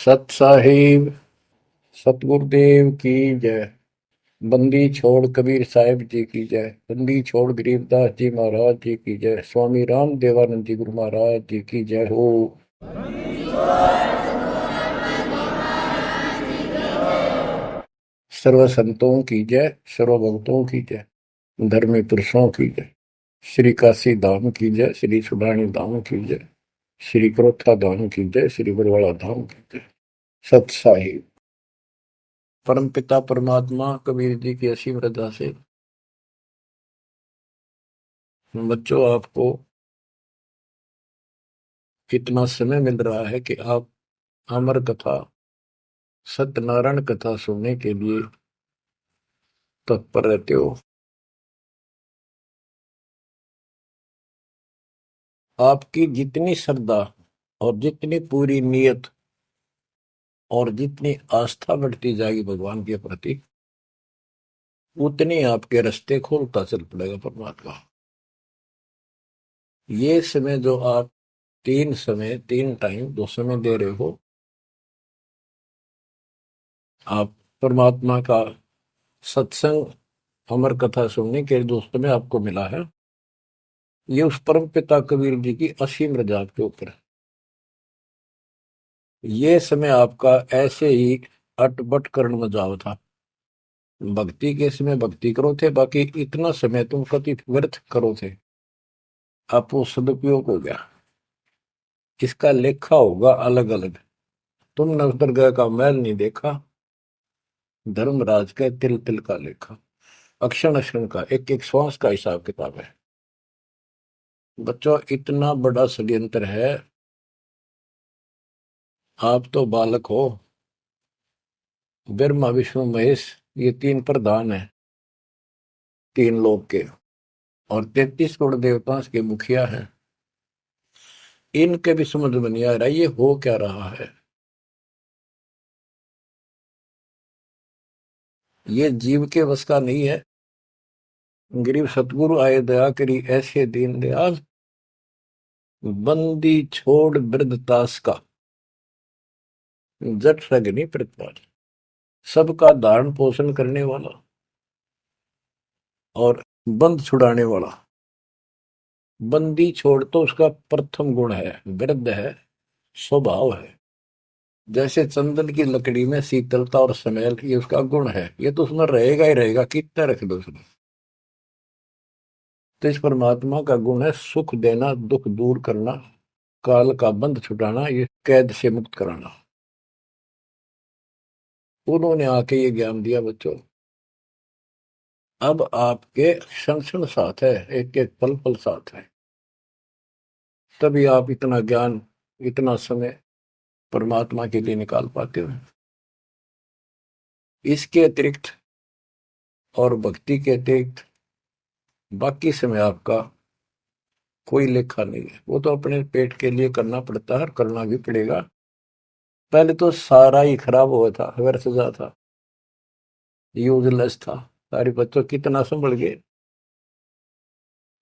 सत साहिब सतगुरुदेव की जय। बंदी छोड़ कबीर साहिब जी की जय। बंदी छोड़ गरीबदास जी महाराज जी की जय। स्वामी राम देवानंद जी गुरु महाराज जी की जय हो। सर्व संतों की जय, सर्व भक्तों की जय, धर्मी पुरुषों की जय। श्री काशी धाम की जय, श्री सुडानी धाम की जय, श्री क्रोथा धाम की जय, श्री बरवाड़ा धाम की जय। सत साहिब परम पिता परमात्मा कबीर जी की असीम रजा से बच्चों आपको इतना समय मिल रहा है कि आप अमर कथा सत्यनारायण कथा सुनने के लिए तत्पर रहते हो। आपकी जितनी श्रद्धा और जितनी पूरी नियत और जितनी आस्था बढ़ती जाएगी भगवान के प्रति, उतनी आपके रास्ते खोलता चल पड़ेगा परमात्मा। ये समय जो आप तीन टाइम दो समय दे रहे हो, आप परमात्मा का सत्संग अमर कथा सुनने के जो समय आपको मिला है, ये उस परम पिता कबीर जी की असीम रजा के ऊपर है। ये समय आपका ऐसे ही अटपट करण में जाओ था। भक्ति के समय भक्ति करो थे, बाकी इतना समय तुम कति व्यर्थ करो थे, आप वो सदुपयोग हो गया। इसका लेखा होगा अलग अलग। तुमने उस दरगाह का मैल नहीं देखा, धर्मराज के तिल तिल का लेखा, अक्षण अक्षण का, एक एक श्वास का हिसाब किताब है। बच्चों इतना बड़ा षड्यंत्र है। आप तो बालक हो, ब्रह्मा विष्णु महेश ये तीन प्रधान है, तीन लोक के, और 33 करोड़ देवताओं के मुखिया हैं। इनके भी समझ में नहीं आ रहा ये हो क्या रहा है। ये जीव के बस का नहीं है। गरीब सतगुरु आए दया करी ऐसे दीन दयाल, बंदी छोड़ वृद्धतास का, जट सगनी प्रतिपाल। सबका धारण पोषण करने वाला और बंद छुड़ाने वाला। बंदी छोड़ तो उसका प्रथम गुण है, वृद्ध है, स्वभाव है। जैसे चंदन की लकड़ी में शीतलता और स्मेल, ये उसका गुण है, ये तो उसमें रहेगा ही रहेगा, कितना रख दो उसमें। तो इस परमात्मा का गुण है सुख देना, दुख दूर करना, काल का बंध छुटाना, ये कैद से मुक्त कराना। उन्होंने आके ये ज्ञान दिया बच्चों। अब आपके क्षण क्षण साथ है, एक एक पल पल साथ है। तभी आप इतना ज्ञान, इतना समय परमात्मा के लिए निकाल पाते हो। इसके अतिरिक्त और भक्ति के अतिरिक्त बाकी समय आपका कोई लेखा नहीं है। वो तो अपने पेट के लिए करना पड़ता है और करना भी पड़ेगा। पहले तो सारा ही खराब हुआ था, व्यर्थ जा था, यूजलेस था। सारे बच्चों कितना संभल गए।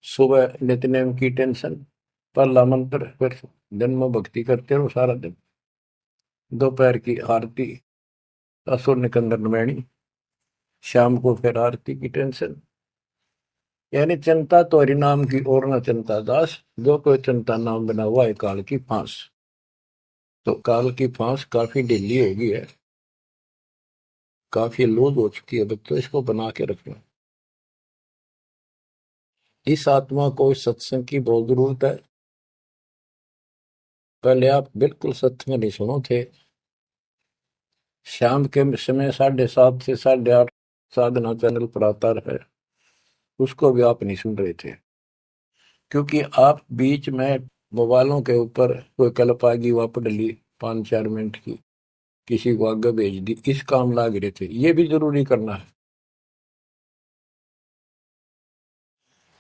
सुबह नित्यनेम की टेंशन, पहला मंत्र, फिर दिन में भक्ति करते रहो सारा दिन, दोपहर की आरती, असुर निकंदन मैणी, शाम को फिर आरती की टेंशन। यानी चिंता तो हरि नाम की और न चिंता दास, जो कोई चिंता नाम बना हुआ है काल की फांस। तो काल की फांस काफी ढीली हो गई है, काफी लूज हो चुकी है बच्चों, इसको बना के रखना। इस आत्मा को इस सत्संग की बहुत जरूरत है। पहले आप बिल्कुल सत्संग नहीं सुनो थे। शाम के समय 7:30 से 8:30 साधना चैनल पर आता है, उसको भी आप नहीं सुन रहे थे, क्योंकि आप बीच में मोबाइलों के ऊपर कोई कल्प आ गई, वापस डली 5-4 मिनट की, किसी को आगे भेज दी, इस काम लाग रहे थे। ये भी जरूरी करना है,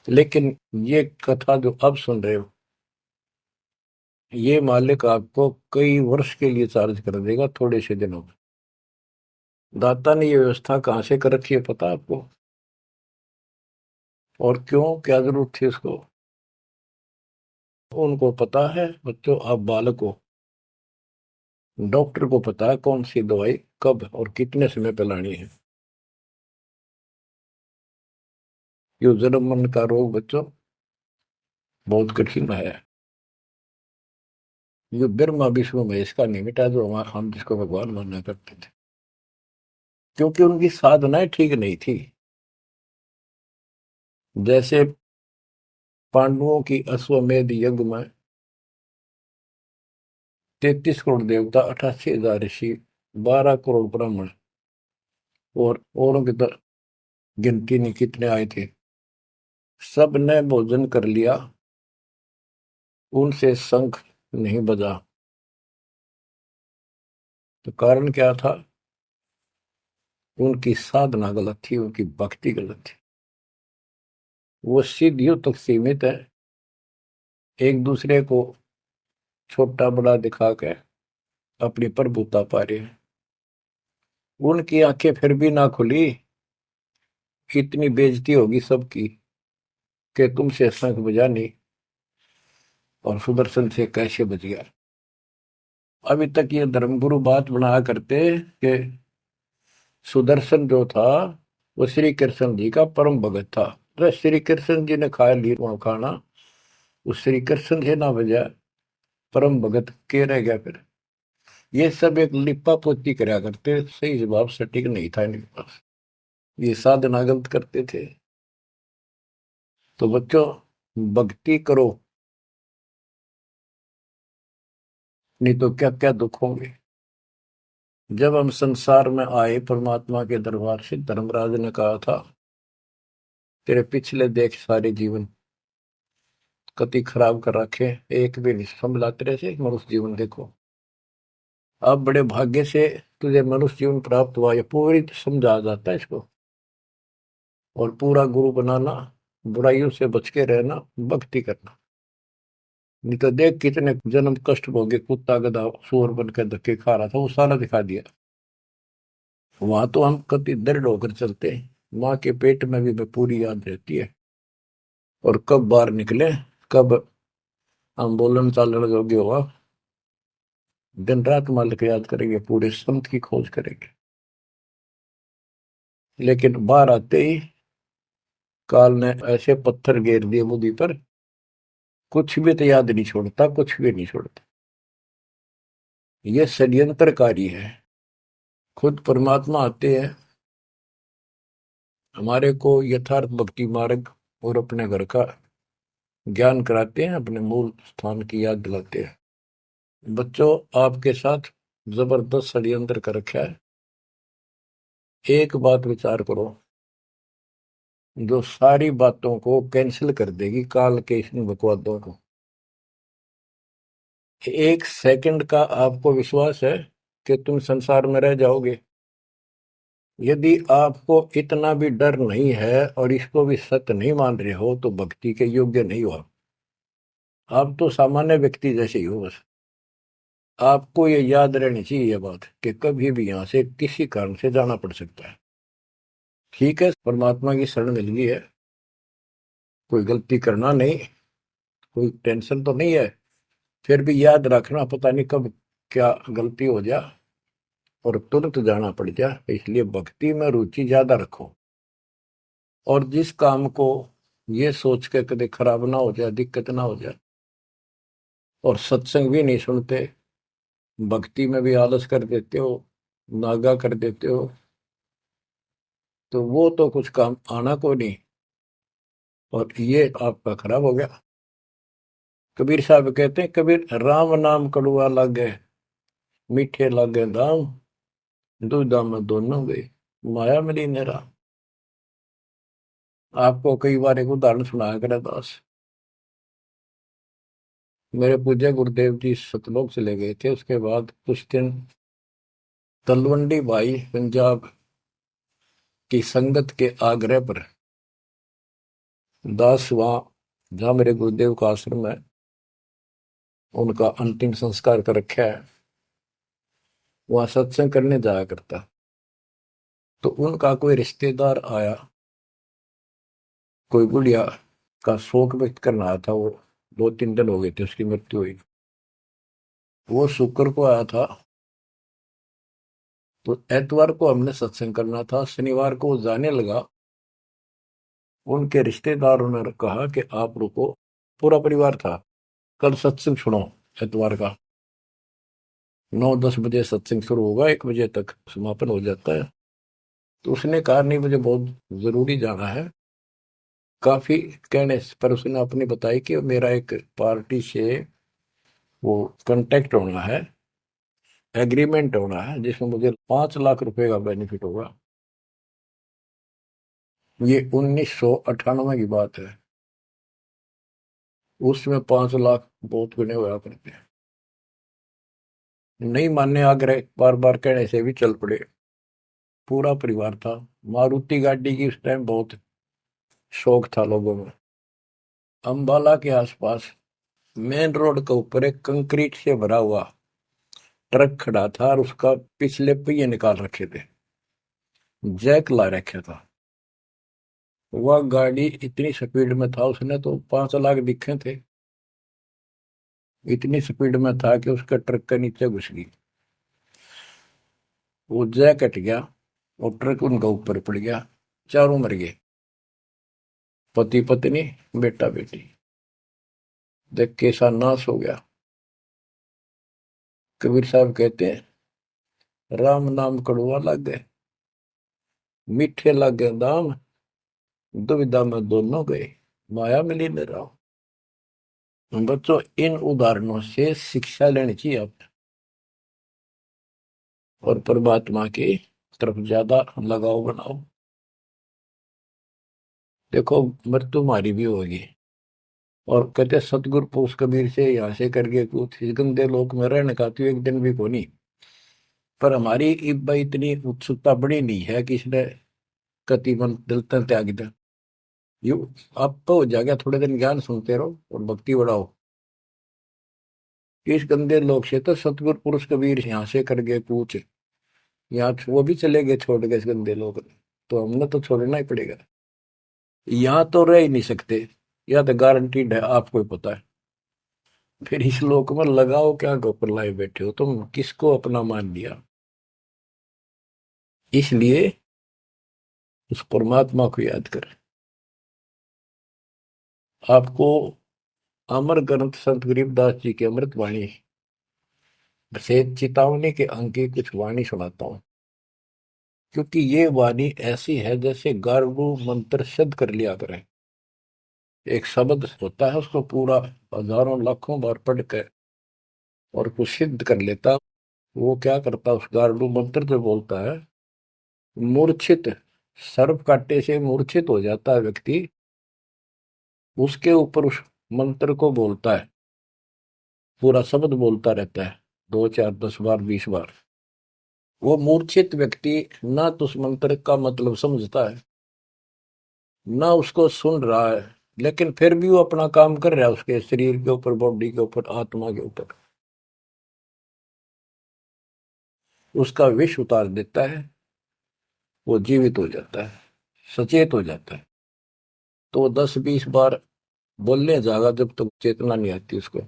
लेकिन ये कथा जो अब सुन रहे हो, ये मालिक आपको कई वर्ष के लिए चार्ज कर देगा थोड़े से दिनों में। दाता ने ये व्यवस्था कहां से कर रखी है पता आपको? और क्यों, क्या जरूरत थी उसको? उनको पता है बच्चों, आप बालक हो, डॉक्टर को पता है कौन सी दवाई कब और कितने समय पे लानी है। ये जन्म मन का रोग बच्चों बहुत कठिन है। ये ब्रह्मा विष्णु महेश का नहीं मिटा जो हम जिसको भगवान माना करते थे, क्योंकि उनकी साधनाएं ठीक नहीं थी। जैसे पांडवों की अश्वमेध यज्ञ में 33 करोड़ देवता, 88,000 ऋषि, 12 करोड़ ब्राह्मण और औरों की तो गिनती नहीं कितने आए थे, सब ने भोजन कर लिया, उनसे शंख नहीं बजा। तो कारण क्या था? उनकी साधना गलत थी, उनकी भक्ति गलत थी। वो सिद्धियों तक सीमित है, एक दूसरे को छोटा बड़ा दिखा के अपनी प्रभुता पा रहे हैं। उनकी आंखें फिर भी ना खुली, इतनी बेइज्जती होगी सबकी कि तुमसे शंख बजा नहीं और सुदर्शन से कैसे बच गया। अभी तक ये धर्मगुरु बात बनाया करते कि सुदर्शन जो था वो श्री कृष्ण जी का परम भगत था, तो श्री कृष्ण जी ने खा ली वहां खाना, उस श्री कृष्ण से ना बजा, परम भगत के रह गया फिर। ये सब एक लिपा पोती कराया करते, सही जवाब सटीक नहीं था इनके पास, ये साधना गलत करते थे। तो बच्चों भक्ति करो, नहीं तो क्या क्या दुख होंगे। जब हम संसार में आए परमात्मा के दरबार से, धर्मराज ने कहा था तेरे पिछले देख सारे जीवन कति खराब कर रखे, एक भी नहीं संभला तेरे से मनुष्य जीवन देखो। अब बड़े भाग्य से तुझे मनुष्य जीवन प्राप्त हुआ, ये पूरी समझा जाता है इसको। और पूरा गुरु बनाना, बुराइयों से बच के रहना, भक्ति करना। नहीं तो देख कितने जन्म कष्ट भोगे, कुत्ता गधा सूअर बन के धक्के खा रहा था, वो सारा दिखा दिया। वहां तो हम कति दृढ़ होकर चलते हैं, माँ के पेट में भी पूरी याद रहती है। और कब बाहर निकले, कब हम बोलन चालन योग्य हुआ, दिन रात मालिक याद करेंगे, पूरे संत की खोज करेंगे। लेकिन बाहर आते ही काल ने ऐसे पत्थर घेर दिए बुद्धि पर, कुछ भी तो याद नहीं छोड़ता, कुछ भी नहीं छोड़ता। ये षड्यंत्रकारी है। खुद परमात्मा आते हैं, हमारे को यथार्थ भक्ति मार्ग और अपने घर का ज्ञान कराते हैं, अपने मूल स्थान की याद दिलाते हैं। बच्चों आपके साथ जबरदस्त षड्यंत्र कर रखा है। एक बात विचार करो, जो सारी बातों को कैंसिल कर देगी, काल के इन बकवादों को। एक सेकंड का आपको विश्वास है कि तुम संसार में रह जाओगे? यदि आपको इतना भी डर नहीं है और इसको भी सत्य नहीं मान रहे हो, तो भक्ति के योग्य नहीं हो आप तो सामान्य व्यक्ति जैसे ही हो बस। आपको ये याद रहनी चाहिए ये बात कि कभी भी यहां से किसी कारण से जाना पड़ सकता है। ठीक है, परमात्मा की शरण मिल गई है, कोई गलती करना नहीं, कोई टेंशन तो नहीं है। फिर भी याद रखना, पता नहीं कब क्या गलती हो जाए और तुरंत जाना पड़ जाए, इसलिए भक्ति में रुचि ज्यादा रखो। और जिस काम को ये सोच के कभी खराब ना हो जाए, दिक्कत ना हो जाए, और सत्संग भी नहीं सुनते, भक्ति में भी आलस कर देते हो, नागा कर देते हो, तो वो तो कुछ काम आना को नहीं, और ये आपका खराब हो गया। कबीर साहब कहते हैं, कबीर राम नाम कड़ुआ लागे, मीठे लागे दाम, दूधा में दोनों गए, माया मिली मेरा। आपको कई बार एक उदाहरण सुनाया करे दास। मेरे पूज्य गुरुदेव जी सतलोक चले गए थे, उसके बाद कुछ दिन तलवंडी भाई पंजाब की संगत के आग्रह पर दास वहां, जहां मेरे गुरुदेव का आश्रम है, उनका अंतिम संस्कार कर रखा है, वहां सत्संग करने जाया करता। तो उनका कोई रिश्तेदार आया, कोई बुढ़िया का शोक व्यक्त करना आया था, वो 2-3 दिन हो गए थे उसकी मृत्यु हुई। वो शुक्र को आया था, तो एतवार को हमने सत्संग करना था, शनिवार को वो जाने लगा। उनके रिश्तेदारों ने कहा कि आप रुको, पूरा परिवार था, कल सत्संग सुनो एतवार का। 9-10 बजे सत्संग शुरू होगा, 1 बजे तक समापन हो जाता है। तो उसने कहा नहीं, मुझे बहुत जरूरी जाना है। काफी कहने पर उसने अपनी बताई कि मेरा एक पार्टी से वो कांटेक्ट होना है, एग्रीमेंट होना है, जिसमें मुझे 5 लाख रुपए का बेनिफिट होगा। ये 1998 की बात है। उसमें 5 लाख बहुत गुने हुआ करते हैं। नहीं मानने आग्रह बार बार कहने से भी चल पड़े। पूरा परिवार था। मारुति गाड़ी की उस टाइम बहुत शौक था लोगों में। अंबाला के आसपास मेन रोड के ऊपर एक कंक्रीट से भरा हुआ ट्रक खड़ा था और उसका पिछले पहिए निकाल रखे थे, जैक ला रखा था। वह गाड़ी इतनी स्पीड में था, उसने तो 5 लाख दिखे थे। इतनी स्पीड में था कि उसका ट्रक के नीचे घुस गई। वो जैक कट गया और ट्रक उनका ऊपर पड़ गया। चारों मर गए, पति पत्नी बेटा बेटी। देख कैसा नाश हो गया। कबीर साहब कहते हैं, राम नाम कड़वा लग गए, मीठे लग गए दाम, दुविधा में दोनों गए, माया मिली न राम। बच्चों, इन उदाहरणों से शिक्षा लेनी चाहिए आप, और परमात्मा की तरफ ज्यादा लगाव बनाओ। देखो, मृत्यु हमारी भी होगी। और कहते सतगुरु पुरुष कबीर से यहाँ से करके कुछ इस गंदे लोक में रहने का तो एक दिन भी को नहीं। पर हमारी इब्बा इतनी उत्सुकता बड़ी नहीं है कि इसने कति मन दिल तन त्याग दे। यू आप तो हो जाएगा, थोड़े दिन ज्ञान सुनते रहो और भक्ति बढ़ाओ। इस गंदे लोग से तो सतगुरु पुरुष कबीर यहाँ से करके पूछ, यहाँ वो भी चले गए छोड़ के इस गंदे लोग, तो हमने तो छोड़ना ही पड़ेगा। यहाँ तो रह ही नहीं सकते, या तो गारंटीड है, आपको ही पता है। फिर इस लोक में लगाओ क्या, गोपर लाए बैठे हो तुम, किसको अपना मान लिया। इसलिए उस परमात्मा को याद कर। आपको अमर ग्रंथ संत गरीबदास जी की अमृत वाणी से चेतावनी के अंक की कुछ वाणी सुनाता हूं। क्योंकि ये वाणी ऐसी है जैसे गारुड़ मंत्र सिद्ध कर लिया करें। एक शब्द होता है, उसको पूरा हजारों लाखों बार पढ़ कर और कुछ सिद्ध कर लेता। वो क्या करता, उस गारुड़ मंत्र जो बोलता है, मूर्छित सर्प काटे से मूर्छित हो जाता है व्यक्ति, उसके ऊपर उस मंत्र को बोलता है, पूरा शब्द बोलता रहता है, 2 4 10 बार 20 बार। वो मूर्छित व्यक्ति ना तो उस मंत्र का मतलब समझता है, ना उसको सुन रहा है, लेकिन फिर भी वो अपना काम कर रहा है, उसके शरीर के ऊपर, बॉडी के ऊपर, आत्मा के ऊपर। उसका विष उतार देता है, वो जीवित हो जाता है, सचेत हो जाता है। तो 10 20 बार बोलने जाएगा जब तक चेतना नहीं आती उसको।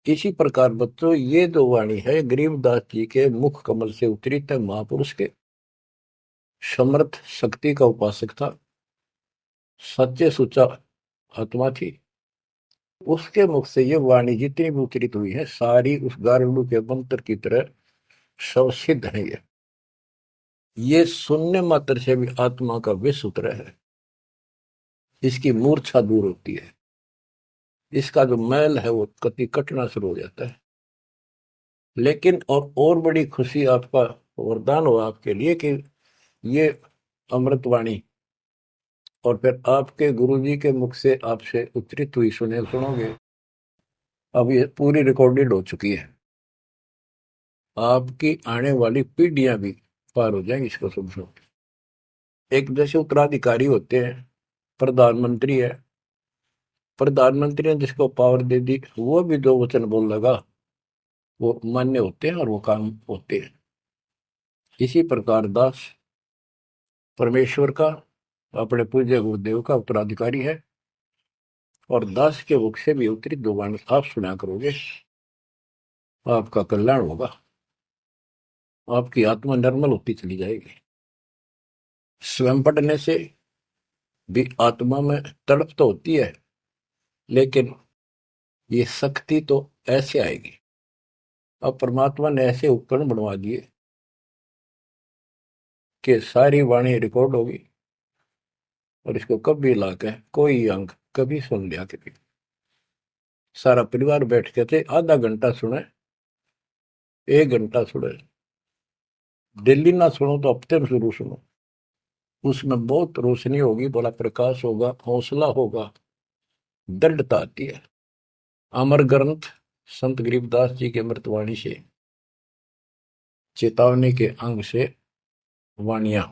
इसी प्रकार बच्चों, ये जो वाणी है गरीबदास जी के मुख कमल से उतरी तय महापुरुष के, समर्थ शक्ति का उपासक था, सच्चे सुचा आत्मा थी। उसके मुख से ये वाणी जितनी भी उतरित हुई है, सारी उस गारुड़ के मंत्र की तरह सब सिद्ध है। ये सुनने मात्र से भी आत्मा का विष उतरा है, इसकी मूर्छा दूर होती है, इसका जो मैल है वो कति कटना शुरू हो जाता है। लेकिन और बड़ी खुशी आपका वरदान हो आपके लिए कि ये अमृतवाणी और फिर आपके गुरु जी के मुख से आपसे उच्चरित हुई सुनोगे। अब ये पूरी रिकॉर्डेड हो चुकी है, आपकी आने वाली पीढ़ियां भी पार हो जाएंगी इसको सुन सुन। एक जैसे उत्तराधिकारी होते हैं, प्रधानमंत्री है, प्रधानमंत्री ने जिसको पावर दे दी, वो भी जो वचन बोल लगा वो मान्य होते हैं और वो काम होते हैं। इसी प्रकार दास परमेश्वर का, अपने पूज्य गुरुदेव का उत्तराधिकारी है, और दास के मुख से भी उत्तरित दो वाणी आप सुना करोगे, आपका कल्याण होगा। आपकी आत्मा निर्मल होती चली जाएगी। स्वयं पढ़ने से भी आत्मा में तड़प तो होती है, लेकिन ये शक्ति तो ऐसे आएगी। अब परमात्मा ने ऐसे उपकरण बनवा दिए कि सारी वाणी रिकॉर्ड होगी, और इसको कभी लाके कोई अंग कभी सुन लिया कभी, सारा परिवार बैठ के थे, आधा घंटा सुने, 1 घंटा सुने, डेली ना सुनो तो हफ्ते में शुरू सुनो। उसमें बहुत रोशनी होगी, बड़ा प्रकाश होगा, हौसला होगा, दृढ़ता आती है। अमर ग्रंथ संत गरीबदास जी के अमृतवाणी से, चेतावनी के अंग से वाणियां।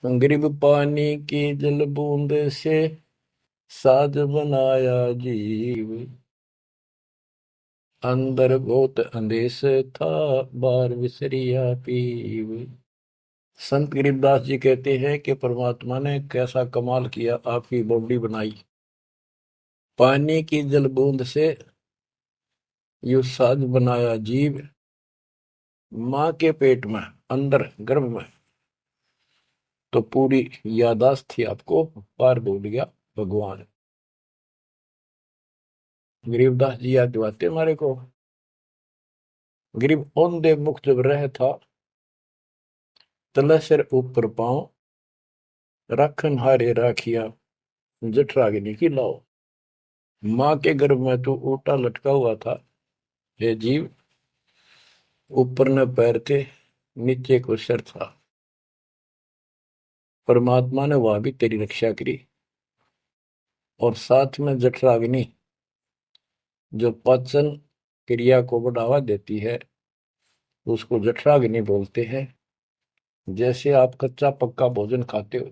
गरीब पानी की जल बूंद से साज बनाया जीव, अंदर बहुत अंदेश था, बार विसरिया पीव। संत गरीबदास जी कहते हैं कि परमात्मा ने कैसा कमाल किया, आपकी बॉडी बनाई, पानी की जल बूंद से यू साज बनाया जीव, माँ के पेट में, अंदर गर्भ में तो पूरी यादाश्त थी आपको, पार बोल गया भगवान। गरीबदास जी याद दिलाते हमारे को, गरीब औंधे मुख जब रह था, तले सिर ऊपर पांव, राखन हारे राखिया, जठराग्नि की लाओ। माँ के गर्भ में तो उल्टा लटका हुआ था हे जीव, ऊपर न पैर थे, नीचे को सिर था। परमात्मा ने वहां भी तेरी रक्षा करी, और साथ में जठराग्नि जो पाचन क्रिया को बढ़ावा देती है, उसको जठराग्नि बोलते हैं। जैसे आप कच्चा पक्का भोजन खाते हो,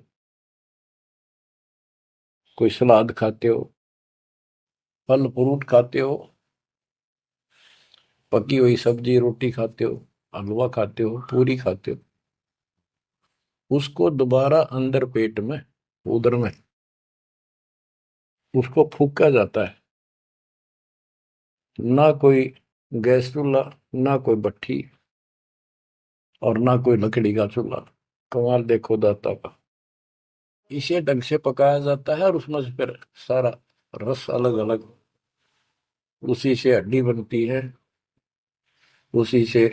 कोई सलाद खाते हो, फल फ्रूट खाते हो, पकी हुई सब्जी रोटी खाते हो, हलवा खाते हो, पूरी खाते हो, उसको दोबारा अंदर पेट में, उदर में उसको फूका जाता है। ना कोई गैस चूल्हा, ना कोई भट्ठी, और ना कोई लकड़ी का चूल्हा। कमाल देखो दाता का। इसे ढंग से पकाया जाता है, और उसमें से फिर सारा रस अलग अलग, उसी से हड्डी बनती है, उसी से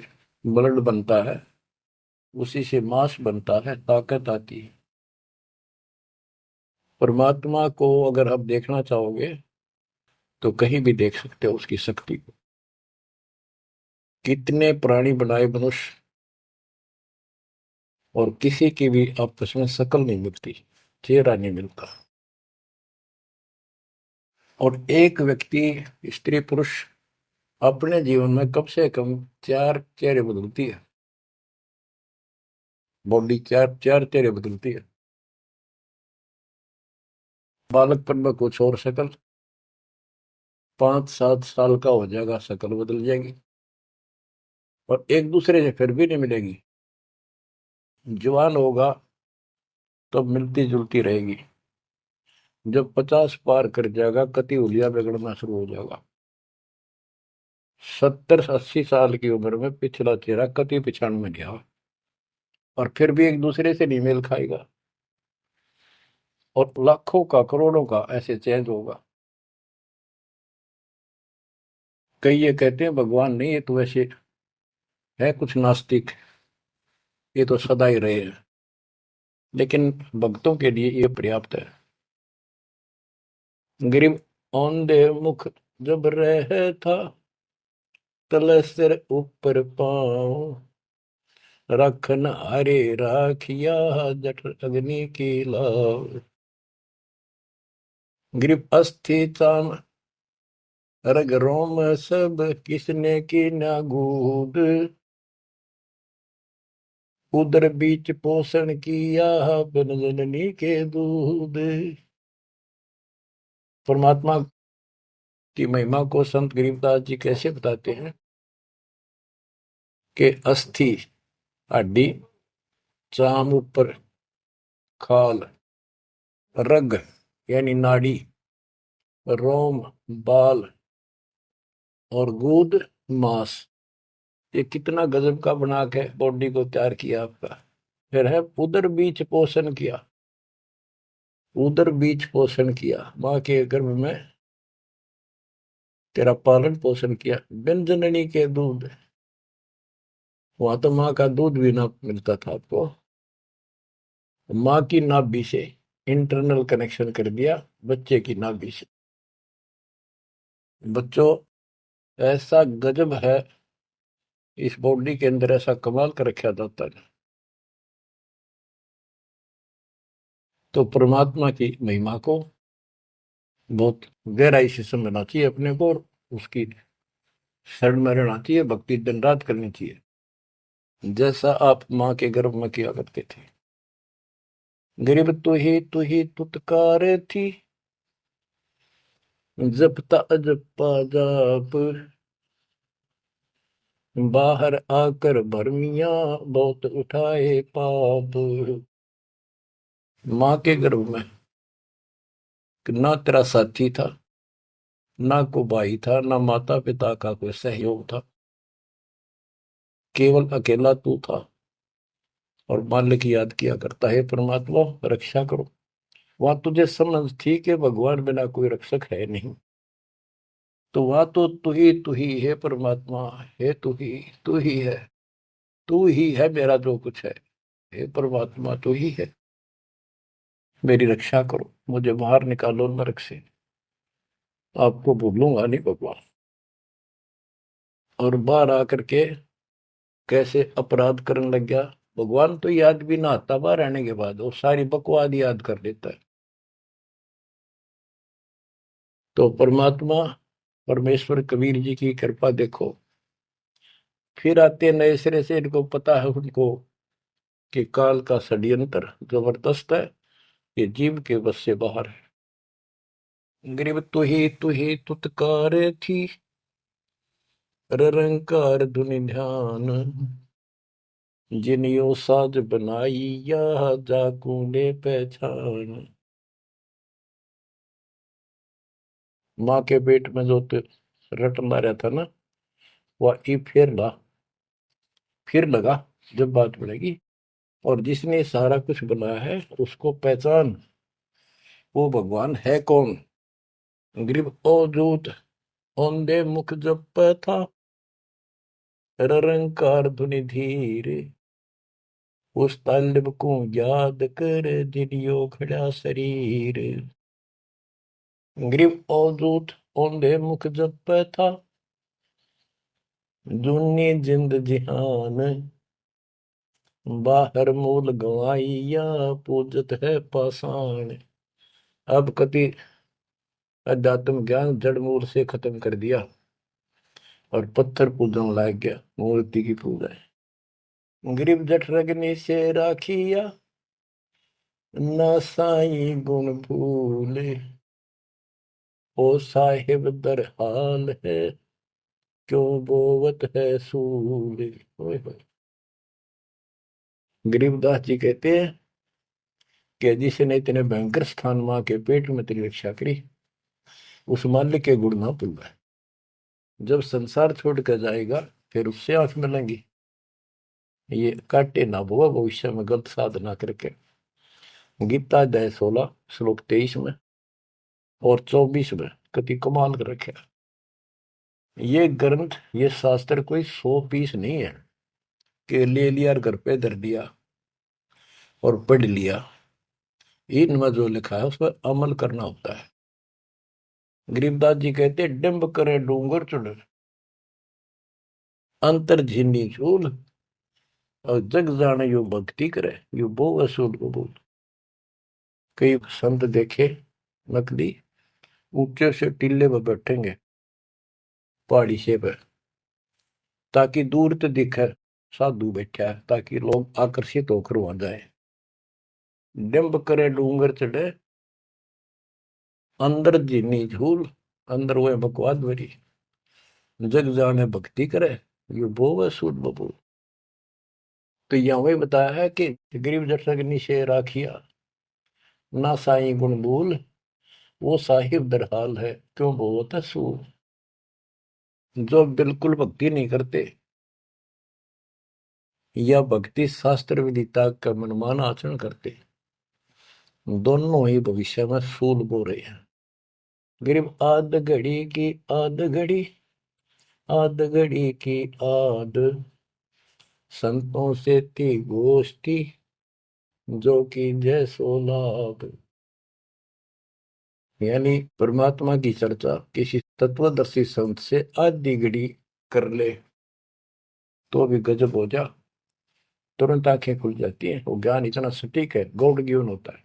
ब्लड बनता है, उसी से मांस बनता है, ताकत आती है। परमात्मा को अगर आप देखना चाहोगे तो कहीं भी देख सकते हो उसकी शक्ति को। कितने प्राणी बनाए मनुष्य, और किसी की भी आपस में शक्ल नहीं मिलती, चेहरा नहीं मिलता। और एक व्यक्ति, स्त्री पुरुष, अपने जीवन में कम से कम 4 चेहरे बदलती है। बॉडी चार चार चेहरे बदलती है। बालकपन में कुछ और शक्ल, 5-7 साल का हो जाएगा शक्ल बदल जाएगी, और एक दूसरे से फिर भी नहीं मिलेगी। जवान होगा तो मिलती जुलती रहेगी, जब 50 पार कर जाएगा कति उलिया बिगड़ना शुरू हो जाएगा। 70-80 साल की उम्र में पिछला चेहरा कति पिछाड़ में गया, और फिर भी एक दूसरे से नहीं मेल खाएगा, और लाखों का करोड़ों का ऐसे चेंज होगा। कई ये कहते हैं भगवान नहीं, ये तो वैसे है कुछ नास्तिक, ये तो सदा ही रहे हैं, लेकिन भक्तों के लिए ये पर्याप्त है। गरीब औंधे मुख जब रह था, तले सिर ऊपर पाँव, रखन हरे राखिया, जठ अग्नि की लाव। गरीब अस्थि चाम रग रोम सब, किसने की ना गूद, उदर बीच पोषण किया, बिन जननी के दूध। परमात्मा की महिमा को संत गरीबदास जी कैसे बताते हैं कि अस्थि हड्डी, चाम ऊपर खाल, रग यानी नाड़ी, रोम बाल, और गूद मांस। ये कितना गजब का बना के बॉडी को तैयार किया आपका। फिर है उदर बीच पोषण किया, उदर बीच पोषण किया, माँ के गर्भ में तेरा पालन पोषण किया। बिन जननी के दूध, वहां तो माँ का दूध भी ना मिलता था आपको। माँ की नाभि से इंटरनल कनेक्शन कर दिया बच्चे की नाभि से। बच्चों, ऐसा गजब है इस बॉडी के अंदर, ऐसा कमाल कर रखा जाता है। तो परमात्मा की महिमा को बहुत गहराई से समझना चाहिए अपने को, और उसकी शरण में रहना चाहिए, भक्ति दिन रात करनी चाहिए, जैसा आप माँ के गर्भ में किया करते थे। गरीब तू ही तुतकार थी, जपता अजपा जाप, बाहर आकर भरमिया बहुत उठाए पाप। माँ के गर्भ में ना तेरा साथी था, ना को भाई था, ना माता पिता का कोई सहयोग था, केवल अकेला तू था। और मालिक याद किया करता है, परमात्मा रक्षा करो। वहां तुझे समझ थी कि भगवान बिना कोई रक्षक है नहीं, तो वहां तो तू ही है परमात्मा, है तू ही है, तू ही है मेरा जो कुछ है। हे परमात्मा तू ही है, मेरी रक्षा करो, मुझे बाहर निकालो नरक से, आपको भूलूंगा नहीं भगवान। और बाहर आकर के कैसे अपराध करने लग गया भगवान, तो याद भी ना आता बाहर आने के बाद, वो सारी बकवाद याद कर लेता है। तो परमात्मा परमेश्वर कबीर जी की कृपा देखो, फिर आते नए सिरे से, इनको पता है उनको कि काल का षड्यंत्र जबरदस्त है, ये जीव के बस से बाहर है। गरीब तू ही तुतकार थी, रंकार धुनि ध्यान, जिनियो साज बनाई या जाकूने पहचान। माँ के पेट में जो रट मारा था ना, वह ई फिर लगा जब बात बढ़ेगी। और जिसने सारा कुछ बनाया है उसको पहचान, वो भगवान है कौन। गरीब ओ दूत औंधे मुख जप था, रंकार धुनि धीर, उस तालिब को याद कर दिलियो खड़ा शरीर। गरीब ओ दूत औंधे मुख जप था, दुनी जिंद जिहान, बाहर मूल गवाइया पूजत है पाषाण। अब कति अध्यात्म ज्ञान जड़ मूल से खत्म कर दिया और पत्थर पूजन लग गया, मूर्ति की पूजा है। गरीब जठ रगनी से राखिया, ना साई गुण भूले, ओ साहिब दर हाल है, क्यों बोवत है सूल। ओए होए। गरीबदास जी कहते हैं कि जिसने इतने भयंकर स्थान मां के पेट में तेरी रक्षा करी, उस मालिक के गुण ना भूलना। जब संसार छोड़ कर जाएगा फिर उससे आंख मिलेंगी, ये काटे ना बोआ भविष्य में गलत साधना करके। गीता अध्याय 16 श्लोक 23 में और 24 में कति कमाल कर रखे। ये ग्रंथ, ये शास्त्र कोई 100 पीस नहीं है कि ले लिया और घर पे धर दिया और पढ़ लिया। इनमें जो लिखा है उस पर अमल करना होता है। गरीबदास जी कहते डिंब करे डूंगर चुड़, अंतर झीनी झूल, और जग जाने यो भक्ति करे, यो बो वसूल कबूल। कई संत देखे नकली ऊंचे से टीले पर बैठेंगे पहाड़ी से पे, ताकि दूर तो दिखे साधु बैठा है, ताकि लोग आकर्षित होकर वहां जाए। डिंब करे डूंगर चढ़े, अंदर जीनी झूल, अंदर वो बकवाद भरी, जग जाने भक्ति करे, ये बो वसूल बबूल। तो यहाँ वही बताया है कि गरीब जठरग निशे राखिया, ना साई गुण भूल, वो साहिब दरहाल है, क्यों बोवत है सूल। जो बिल्कुल भक्ति नहीं करते या भक्ति शास्त्र विदिता का मनमान आचरण करते, दोनों ही भविष्य में सूल बो रहे हैं। गरीब आध घड़ी की आध घड़ी, आध घड़ी की आध, संतों से थी गोष्ठी, जो कि जय सो लाभ। यानी परमात्मा की चर्चा किसी तत्वदर्शी संत से आधी घड़ी कर ले तो भी गजब हो जा, तुरंत आंखें खुल जाती हैं। वो ज्ञान इतना सटीक है, गॉड गिवन होता है।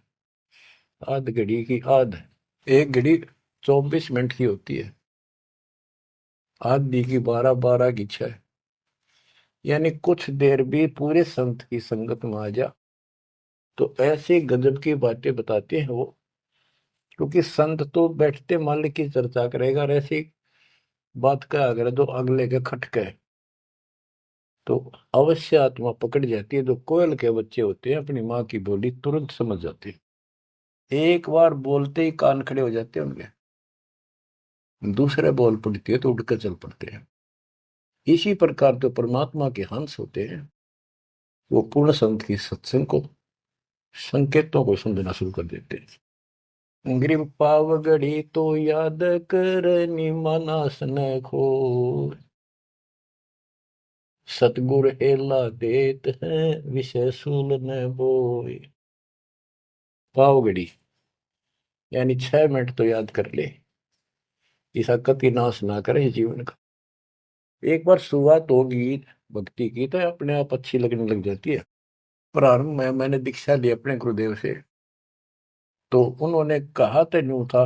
आध घड़ी की आध, एक घड़ी 24 मिनट की होती है, आधी की 12, 12 की 6। यानी कुछ देर भी पूरे संत की संगत में आ जा तो ऐसी गजब की बातें बताते हैं वो। क्योंकि संत तो बैठते मालिक की चर्चा करेगा, और ऐसी बात का अगर जो अगले के खटके तो अवश्य आत्मा पकड़ जाती है। जो कोयल के बच्चे होते हैं अपनी माँ की बोली तुरंत समझ जाते हैं, एक बार बोलते ही कान खड़े हो जाते हैं उनके। दूसरे बोल पड़ती है तो उड़कर चल पड़ते हैं। इसी प्रकार जो परमात्मा के हंस होते हैं वो पूर्ण संत की सत्संग को, संकेतों को समझना शुरू कर देते हैं। ग्रीव पावगढ़ी तो याद कर निमानास न खो, सतगुर एला देत है विषय सूल न बोए। पावगढ़ी यानी 6 मिनट तो याद कर ले, ऐसा कति नाश ना करे जीवन का। एक बार शुरुआत होगी भक्ति की तो अपने आप अच्छी लगने लग जाती है। प्रारंभ में मैंने दीक्षा ली अपने गुरुदेव से, तो उन्होंने कहा तो न्यू था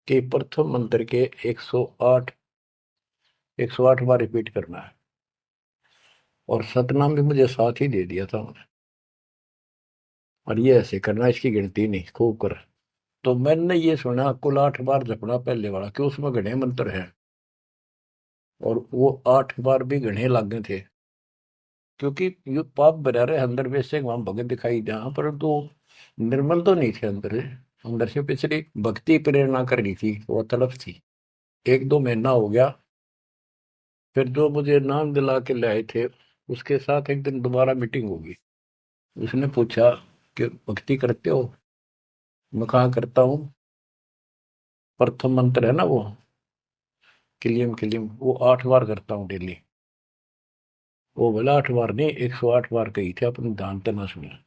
कि प्रथम मंत्र के 108 बार रिपीट करना है, और सतनाम भी मुझे साथ ही दे दिया था उन्होंने, और ये ऐसे करना, इसकी गिनती नहीं, खूब कर। तो मैंने ये सुना कुल 8 बार जपना पहले वाला, कि उसमें घने मंत्र हैं, और वो 8 बार भी घने लागे थे। क्योंकि ये पाप भरा रहे अंदर वैसे वहां भगत दिखाई जहां, परंतु निर्मल तो नहीं थे अंदर से। अंदर से पिछली भक्ति प्रेरणा कर रही थी, वो तड़प थी। 1-2 महीना हो गया, फिर जो मुझे नाम दिला के ले आए थे उसके साथ एक दिन दोबारा मीटिंग होगी। उसने पूछा कि भक्ति करते हो? मैं कहा करता हूँ। प्रथम मंत्र है ना वो, किलियम किलियम, वो 8 बार करता हूँ डेली। वो बोला 8 बार नहीं, 108 बार कही थी, अपने ध्यान तो ना सुना।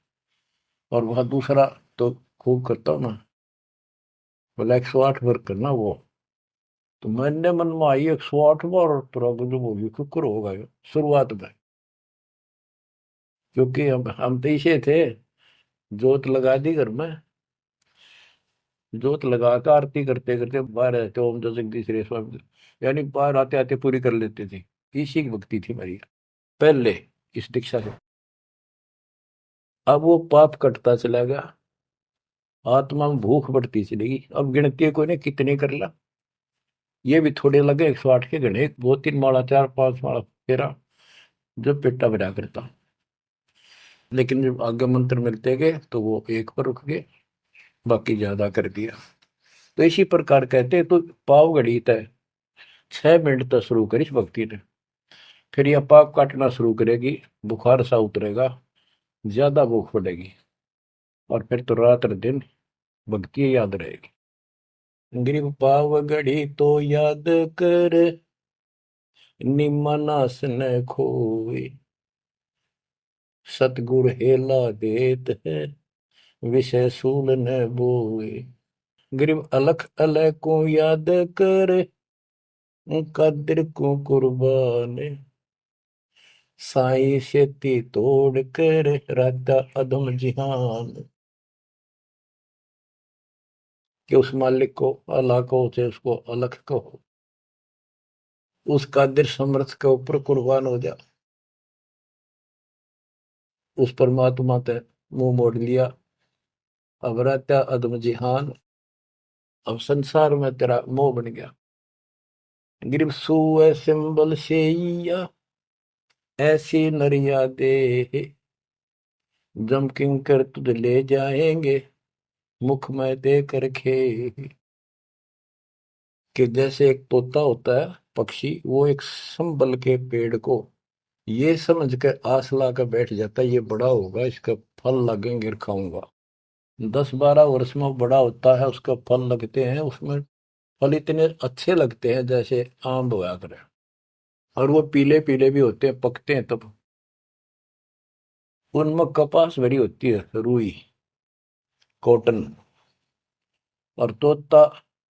और वह दूसरा तो खूब करता हूँ ना, बोला 108 बार करना वो। तो मैंने मन में आई 108 बार, और प्रॉब्लम होगी, शुक्र होगा ये शुरुआत में। क्योंकि हम तो इसे थे, जोत लगा दी घर में, जोत लगा कर आरती करते करते बाहर आते, ओम जो जगदीश रे स्वामी, यानी बाहर आते आते पूरी कर लेते थे। इसी की भक्ति थी मेरी पहले, इस दीक्षा से। अब वो पाप कटता चला गया, आत्मा में भूख बढ़ती चलेगी। अब गिनती कोई ने कितने कर ला, ये भी थोड़े लगे 108 के गणे, 2-3 माला 4-5 माला फेरा, जब पेटा भरा करता। लेकिन जब आगे मंत्र मिलते गए तो वो एक पर रुक गए, बाकी ज्यादा कर दिया। तो इसी प्रकार कहते तो पाव घड़ी तय 6 मिनट तक शुरू करी इस भक्ति ने, फिर यह पाप काटना शुरू करेगी, बुखार सा उतरेगा, ज्यादा भूख पड़ेगी, और फिर तो रात दिन भक्ति याद रहेगी। ग्रीव पाव घड़ी तो याद कर निमनास न खोए, सतगुर हेला देत है विषय सूल न बोए। ग्रीव अलख अलय को याद कर कादिर को कुर्बान, साई शेती तोड़ कर राधा अधम जिहान। कि उस मालिक को अल्लाह को से उसको अलख कहो, उस कादिर समर्थ के ऊपर कुर्बान हो जा। उस परमात्मा ते मुंह मोड़ लिया, अब रहता अदम जिहान, अब संसार में तेरा मोह बन गया। गिरव सुए सिंबल से ऐसी नरिया दे, जम किंकर तुझ ले जाएंगे मुख में दे कर खे। कि जैसे एक तोता होता है पक्षी, वो एक संबल के पेड़ को ये समझ के आस ला कर बैठ जाता है ये बड़ा होगा, इसका फल लगेंगे और खाऊंगा। 10-12 वर्ष में वो बड़ा होता है, उसका फल लगते हैं, उसमें फल इतने अच्छे लगते हैं जैसे आम होया करे, और वो पीले पीले भी होते हैं, पकते हैं तब। उनमें कपास भरी होती है, रुई, कॉटन, और तोता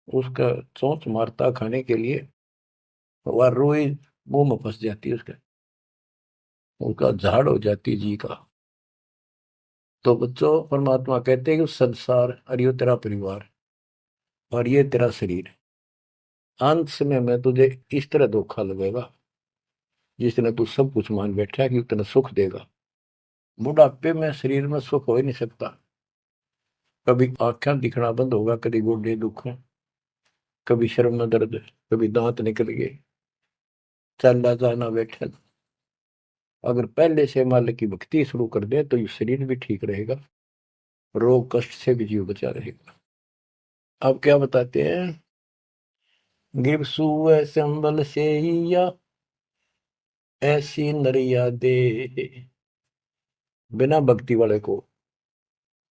उसका चोंच मारता खाने के लिए, वह रुई मुंह में फंस जाती है उसके, उसका झाड़ हो जाती जी का। तो बच्चों, परमात्मा कहते हैं कि संसार और ये तेरा परिवार और ये तेरा शरीर, अंत समय में तुझे इस तरह धोखा लगेगा जिसने तू सब कुछ मान बैठा है कि उतना सुख देगा। बुढ़ापे में शरीर में सुख हो ही नहीं सकता। कभी आंखें दिखना बंद होगा, कभी गोडे दुख, कभी शर्म में दर्द, कभी दांत निकल गए, चलना जाना बैठा। अगर पहले से मालिक की भक्ति शुरू कर दे तो ये शरीर भी ठीक रहेगा, रोग कष्ट से भी जीव बचा रहेगा। अब क्या बताते हैं, गिर सुअ संबल से या ऐसी नरिया दे, बिना भक्ति वाले को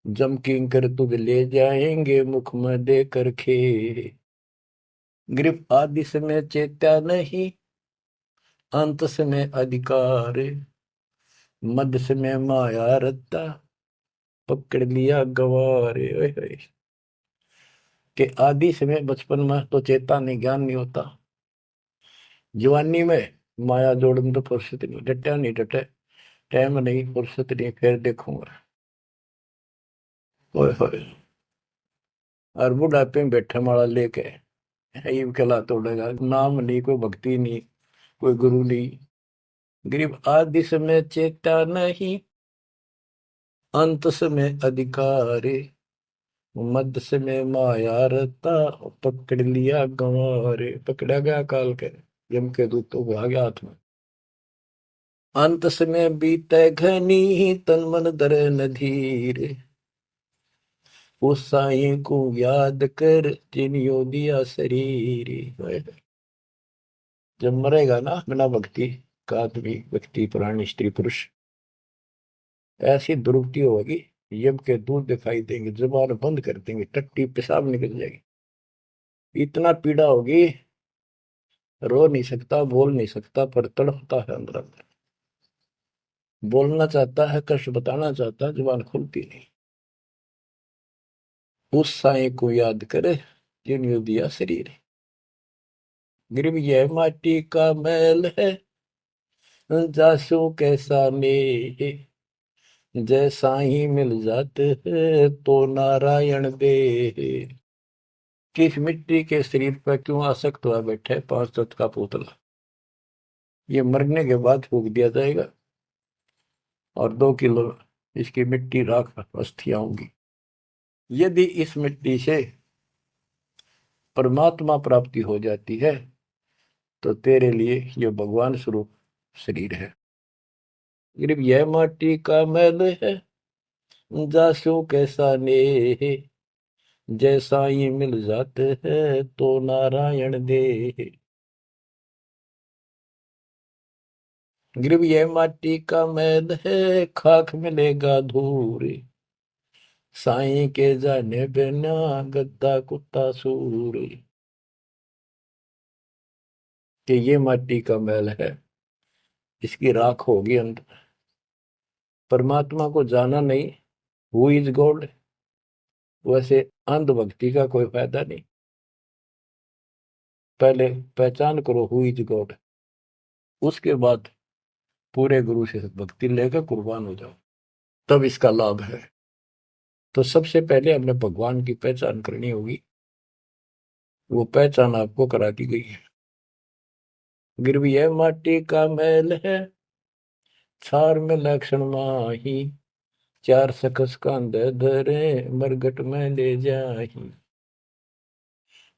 जम किंकर तुझ ले जाएंगे मुख में दे कर खे। ग्रीप आदि समय चेत्या नहीं, अंत समय अधिकार, मध्य समय माया रत्ता, पकड़ लिया गवारे। ओए होए। कि आदि समय बचपन में तो चेता नहीं, ज्ञान नहीं होता, जवानी में माया जोड़न तो फुर्सत नहीं, डटा नहीं डटे, टाइम नहीं, फुर्सत नहीं, फिर देखूंगा। ओए होए। और बुढ़ापे में बैठे माला लेके ये कला तोड़ेगा, नाम नहीं, कोई भक्ति नहीं, कोई गुरु नहीं। गरीब आदि समय चेता नहीं, अंत समय अधिकारी, मध्य समय माया रता, पकड़ लिया गंवारे। पकड़ा गया काल के, यम के दूतों को आ गया हाथ में। अंत समय बीते घनी, तन मन धरे न धीर, उस साईं को याद कर जिन्हों दिया शरीर। जब मरेगा ना बिना भक्ति का आदमी, व्यक्ति, प्राणी, स्त्री, पुरुष, ऐसी दुर्गति होगी, यम के दूध दिखाई देंगे, जुबान बंद कर देंगे, टट्टी पेशाब निकल जाएगी, इतना पीड़ा होगी, रो नहीं सकता, बोल नहीं सकता, पर तड़पता है अंदर अंदर, बोलना चाहता है, कष्ट बताना चाहता है, जुबान खुलती नहीं। उस साईं को याद करे जिन्होंने दिया शरीर। गरीब यह माटी का मैल है, जासू कैसा ने, जय साईं मिल जाते है तो नारायण दे। किस मिट्टी के शरीर पर क्यों आसक्त हुआ बैठे 5 तत्व का पुतला, ये मरने के बाद फूक दिया जाएगा, और 2 किलो इसकी मिट्टी राख अस्थियां होंगी। यदि इस मिट्टी से परमात्मा प्राप्ति हो जाती है तो तेरे लिए यह भगवान स्वरूप शरीर है। सिर्फ यह माटी का मैल है, जासू कैसा ने, जैसा ही मिल जाते हैं तो नारायण दे। गिरव यह माटी का मैल है, खाक मिलेगा धूर, साईं के जाने बिना गद्दा कुत्ता सूर। कि ये माटी का मैल है, इसकी राख होगी अंदर। परमात्मा को जाना नहीं, हु इज गॉड, वैसे अंधभक्ति का कोई फायदा नहीं। पहले पहचान करो हु इज गॉड, उसके बाद पूरे गुरु से भक्ति लेकर कुर्बान हो जाओ, तब इसका लाभ है। तो सबसे पहले हमने भगवान की पहचान करनी होगी, वो पहचान आपको करा दी गई है। गिरवी है माटी का मैल है, छार में लक्षण माही, चार सकस कांधे धरे मरगट में ले जाही।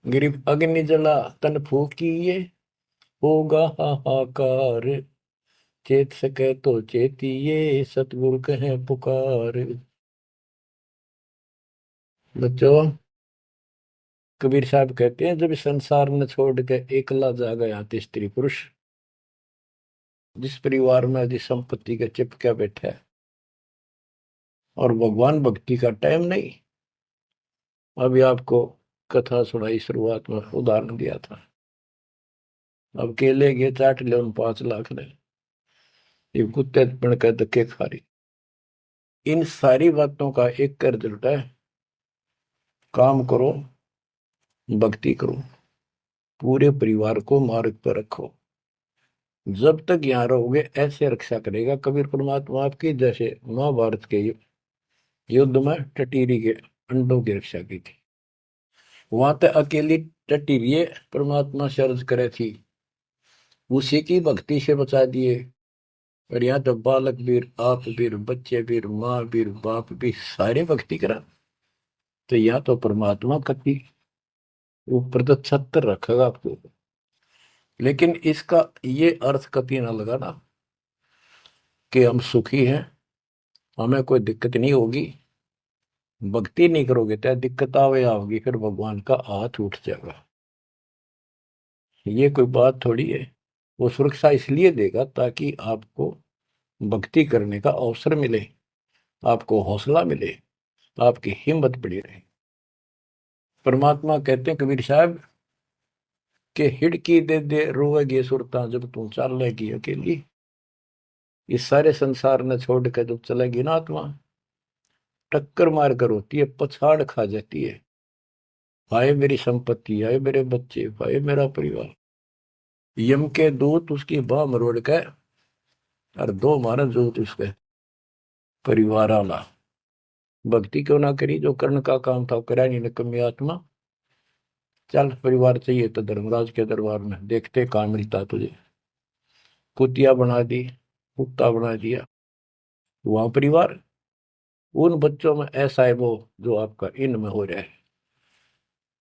गिरिव अग्नि जला तन फूकिए, होगा हाहाकार, चेत सके तो चेतिए, सतगुरु कहे पुकार। बच्चों, कबीर साहब कहते हैं जब संसार न छोड़ के एकला जा गया स्त्री पुरुष, जिस परिवार में जिस संपत्ति का चिपका बैठा है और भगवान भक्ति का टाइम नहीं। अभी आपको कथा सुनाई, शुरुआत में उदाहरण दिया था। अब केले के चाट ले उन 5 लाख ने, ये कुत्ते बन कर धक्के खा रही। इन सारी बातों का एक कर रिजल्ट है, काम करो, भक्ति करो, पूरे परिवार को मार्ग पर रखो। जब तक यहाँ रहोगे ऐसे रक्षा करेगा कबीर परमात्मा आपकी, जैसे महाभारत के युद्ध में टटीरी के अंडों की रक्षा की थी। वहां तक अकेली टटीरी परमात्मा शर्ज करे थी, उसी की भक्ति से बचा दिए। और यहाँ तो बालक वीर, आप वीर, बच्चे वीर, माँ वीर, बाप भी सारे भक्ति करा। तो यहाँ तो परमात्मा कति ऊपर तो छत्र रखेगा आपको। लेकिन इसका ये अर्थ कभी ना लगाना कि हम सुखी हैं, हमें कोई दिक्कत नहीं होगी। भक्ति नहीं करोगे तो दिक्कत आवे आओगी, फिर भगवान का हाथ उठ जाएगा। ये कोई बात थोड़ी है। वो सुरक्षा इसलिए देगा ताकि आपको भक्ति करने का अवसर मिले, आपको हौसला मिले, आपकी हिम्मत बढ़ी रहे। परमात्मा कहते हैं कबीर साहब के हिड़की दे दे रोएगी सुरता जब तू चलेगी अकेली। इस सारे संसार ने छोड़ कर जब चलेगी ना आत्मा, टक्कर मार कर होती है, पछाड़ खा जाती है। हाय मेरी संपत्ति, हाय मेरे बच्चे, हाय मेरा परिवार। यम के दूत उसकी बाह मरोड़ के और 2 मारा दूत उसके परिवार आला। भक्ति क्यों ना करी, जो कर्ण का काम था करा नहीं निकम्मी आत्मा। चल परिवार चाहिए तो धर्मराज के दरबार में देखते कहाँ मिलता तुझे। कुतिया बना दी, कुत्ता बना दिया। वहां परिवार, उन बच्चों में ऐसा है वो जो आपका इनमें हो रहा है।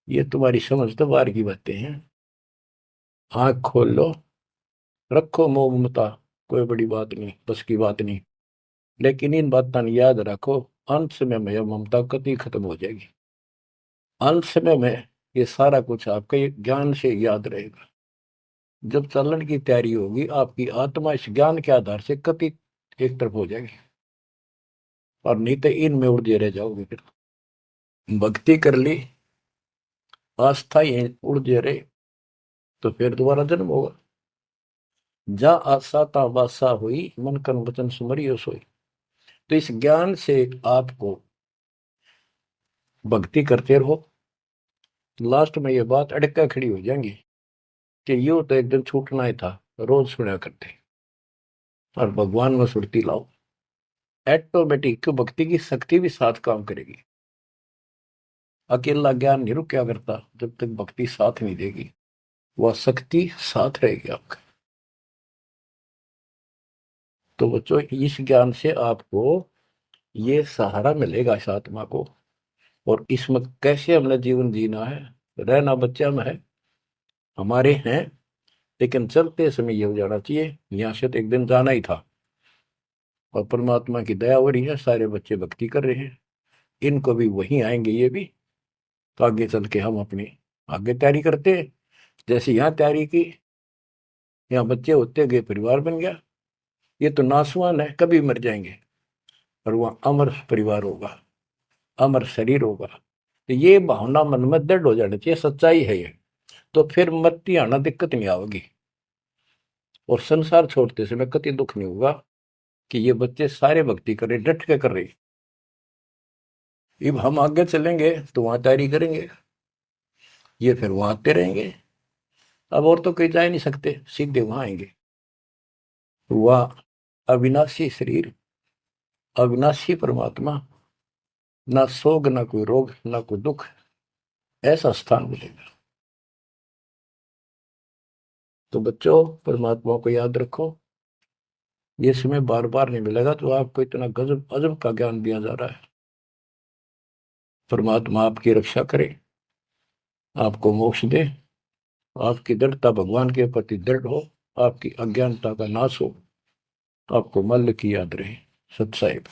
ये तुम्हारी समझ तो बाहर की बातें हैं। आंख खोल लो, रखो मोह ममता, कोई बड़ी बात नहीं, बस की बात नहीं। लेकिन इन बातों याद रखो, अंत समय में यह ममता कभी खत्म हो जाएगी। अंत समय में ये सारा कुछ आपके ज्ञान से याद रहेगा। जब चलन की तैयारी होगी आपकी आत्मा इस ज्ञान के आधार से कति एक तरफ हो जाएगी, और नहीं तो इनमें उड़े रह जाओगे। फिर भक्ति कर ली, आस्था ही उड़े रहे, तो फिर दोबारा जन्म होगा। जा आशा ता वासा हुई, मन कन वचन सुमरियो सोई। तो इस ज्ञान से आपको भक्ति करते रहो। लास्ट में ये बात अड़का खड़ी हो जाएंगी कि यूं तो एक दिन छूटना ही था, रोज सुना करते, और भगवान में सुरती लाओ, ऑटोमेटिक भक्ति की शक्ति भी साथ काम करेगी। अकेला ज्ञान नहीं रुक करता, जब तक भक्ति साथ नहीं देगी वह शक्ति साथ रहेगी आपका। तो बच्चों इस ज्ञान से आपको ये सहारा मिलेगा इस आत्मा को, और इसमें कैसे हमने जीवन जीना है। रहना बच्चा में है, हमारे हैं, लेकिन चलते समय ये हो जाना चाहिए यहाँ से तो एक दिन जाना ही था। और परमात्मा की दया हो रही है, सारे बच्चे भक्ति कर रहे हैं, इनको भी वहीं आएंगे ये भी। तो आगे चल के हम अपनी आगे तैयारी करते हैं। जैसे यहाँ तैयारी की, यहाँ बच्चे होते गए, परिवार बन गया। ये तो नासवान है, कभी मर जाएंगे, और वहाँ अमर परिवार होगा, अमर शरीर होगा। तो ये भावना मन में दृढ़ हो जानी चाहिए, सच्चाई है ये। तो फिर मरती आना दिक्कत नहीं आएगी, और संसार छोड़ते समय कति दुख नहीं होगा कि ये बच्चे सारे भक्ति कर रहे, डट के कर रहे। अब हम आगे चलेंगे तो वहां तैयारी करेंगे, ये फिर वहां आते रहेंगे। अब और तो कहीं जा नहीं सकते, सीधे वहां आएंगे। वह अविनाशी शरीर, अविनाशी परमात्मा, ना सोग, ना कोई रोग, ना कोई दुख, ऐसा स्थान मिलेगा। तो बच्चों परमात्मा को याद रखो, ये समय बार बार नहीं मिलेगा। तो आपको इतना गजब अजब का ज्ञान दिया जा रहा है। परमात्मा आपकी रक्षा करे, आपको मोक्ष दे, आपकी दृढ़ता भगवान के प्रति दृढ़ हो, आपकी अज्ञानता का नाश हो, आपको मल्ल की याद रहे। सत साहिब।